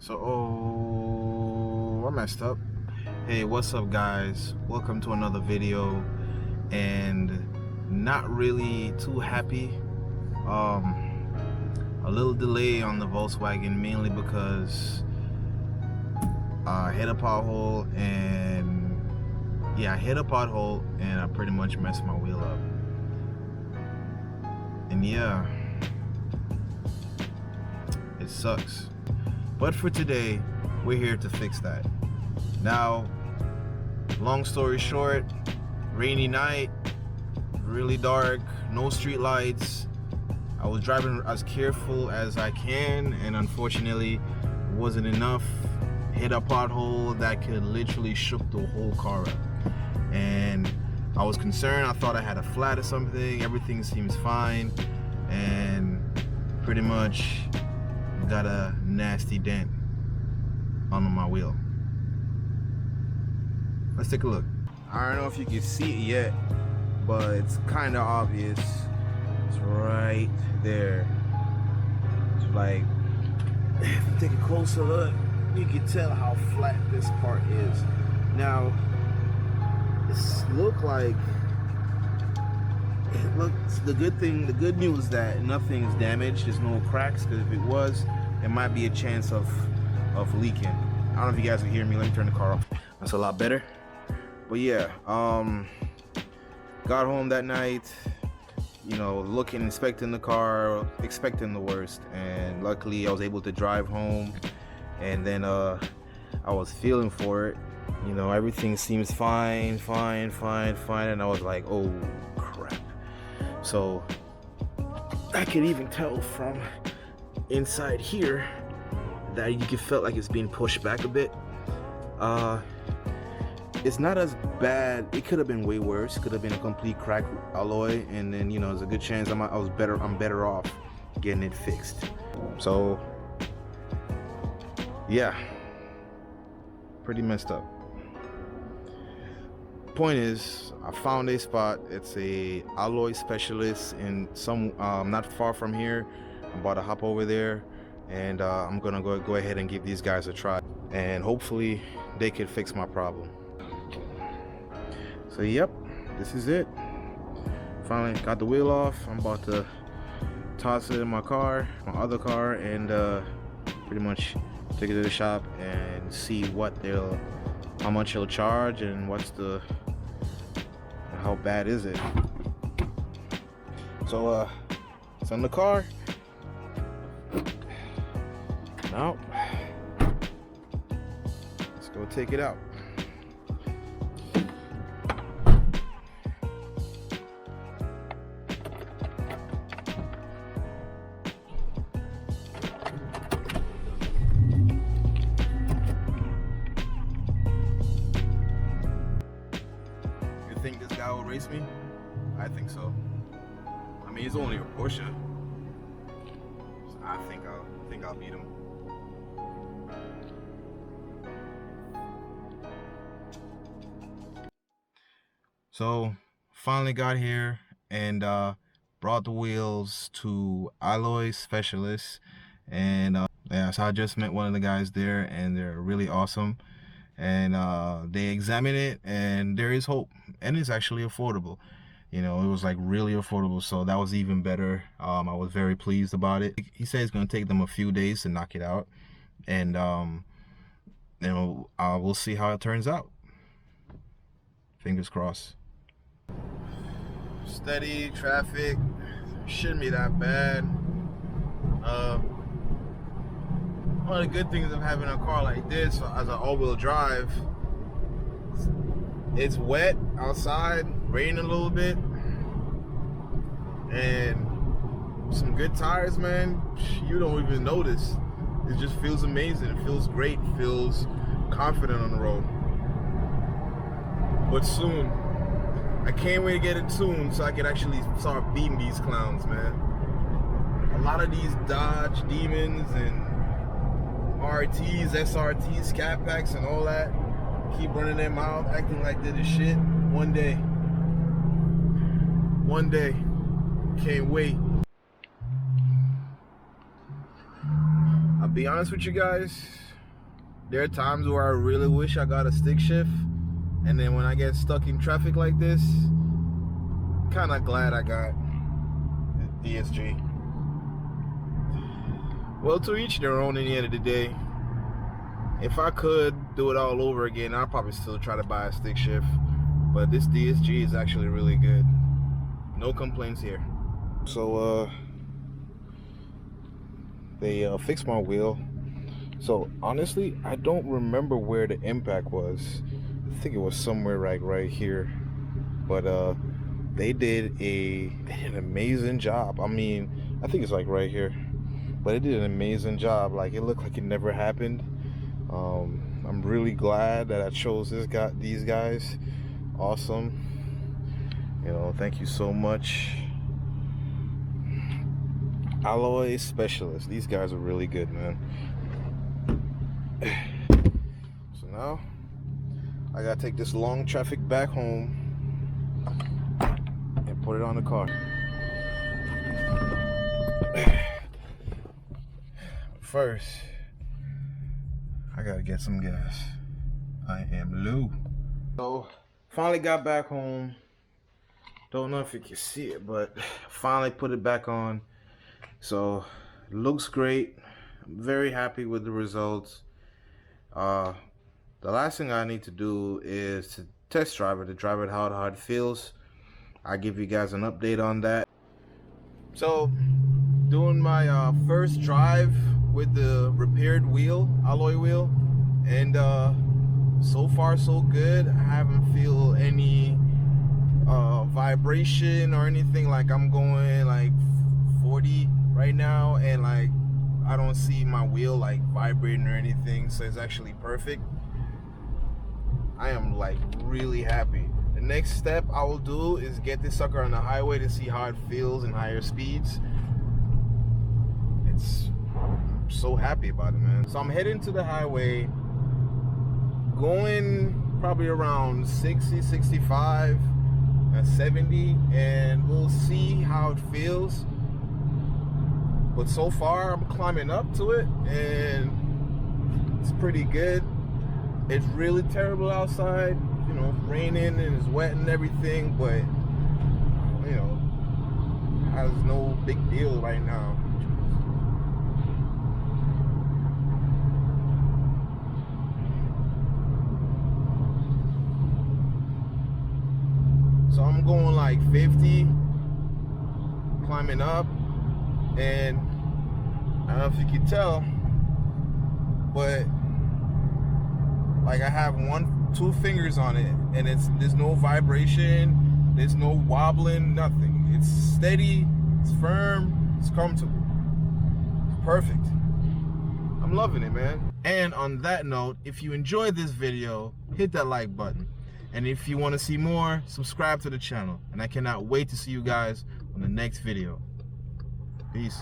So, I messed up. Hey, what's up, guys? Welcome to another video. And not really too happy. A little delay on the Volkswagen, mainly because I hit a pothole, and I I pretty much messed my wheel up. And yeah, it sucks. But for today, we're here to fix that. Now, long story short, rainy night, really dark, no street lights. I was driving as careful as I can, and unfortunately, it wasn't enough. Hit a pothole that could literally shook the whole car up. And I was concerned. I thought I had a flat or something. Everything seems fine, and pretty much got a nasty dent on my wheel. Let's take a look. I don't know if you can see it yet, but it's kind of obvious. It's right there. It's like, if you take a closer look, you can tell how flat this part is. Now, it looks the good news is that nothing's damaged. There's no cracks, because if it was, there might be a chance of leaking. I don't know if you guys can hear me. Let me turn the car off. That's a lot better. But yeah, got home that night, inspecting the car, expecting the worst, and luckily I was able to drive home. And then I was feeling for it. Everything seems fine, and I was like, oh crap. So I can even tell from inside here that you can feel like it's being pushed back a bit. It's not as bad. It could have been way worse. It could have been a complete cracked alloy, and then there's a good chance I'm better off getting it fixed. So yeah, pretty messed up. Point is, I found a spot. It's a alloy specialist in some not far from here. I'm about to hop over there, and I'm gonna go ahead and give these guys a try, and hopefully they can fix my problem. So yep, this is it. Finally got the wheel off. I'm about to toss it in my other car, and pretty much take it to the shop and see how much they'll charge, and how bad is it. So it's on the car now. Let's go take it out. You think this guy will race me? I think so. I mean, it's only a Porsche. So I think I'll beat him. So finally got here and brought the wheels to alloy specialists, and yeah, so I just met one of the guys there, and they're really awesome. And they examined it, and there is hope, and it's actually affordable. It was like really affordable, so that was even better. I was very pleased about it. He said it's gonna take them a few days to knock it out, and we'll see how it turns out. Fingers crossed. Steady traffic, shouldn't be that bad. One of the good things of having a car like this as an all-wheel drive, it's wet outside, raining a little bit, and some good tires, man, you don't even notice. It just feels amazing. It feels great. It feels confident on the road. But soon, I can't wait to get it tuned so I can actually start beating these clowns, man. A lot of these Dodge Demons and RTs, SRTs, Scat Packs, and all that keep running their mouth, acting like they're the shit. One day, can't wait. I'll be honest with you guys, There are times where I really wish I got a stick shift, and then when I get stuck in traffic like this, kind of glad I got DSG. Well, to each their own in the end of the day. If I could do it all over again, I'd probably still try to buy a stick shift, but this DSG is actually really good. No complaints here. So they fixed my wheel. So honestly, I don't remember where the impact was. I think it was somewhere right here. But they did an amazing job. I mean, I think it's like right here. But they did an amazing job. Like, it looked like it never happened. I'm really glad that I chose these guys. Awesome. You know, thank you so much. Alloy Specialist. These guys are really good, man. So now I gotta take this long traffic back home and put it on the car. First, I gotta get some gas. I am low. So finally got back home. Don't know if you can see it, but finally put it back on. So it looks great. I'm very happy with the results. The last thing I need to do is to test drive it, to drive it how it feels. I'll give you guys an update on that. So doing my first drive with the repaired wheel, alloy wheel, and so far so good. I haven't feel any vibration or anything. Like, I'm going like 40 right now, and like I don't see my wheel like vibrating or anything, so it's actually perfect. I am like really happy. The next step I will do is get this sucker on the highway to see how it feels in higher speeds. I'm so happy about it, man. So I'm heading to the highway, going probably around 60, 65, 70, and we'll see how it feels. But so far I'm climbing up to it, and it's pretty good. It's really terrible outside, you know, raining and it's wet and everything, but you know, has no big deal right now. So I'm going like 50, climbing up, and I don't know if you can tell, but like I have 2 fingers on it, and there's no vibration, there's no wobbling, nothing. It's steady, it's firm, it's comfortable, it's perfect. I'm loving it, man. And on that note, if you enjoyed this video, hit that like button. And if you want to see more, subscribe to the channel. And I cannot wait to see you guys on the next video. Peace.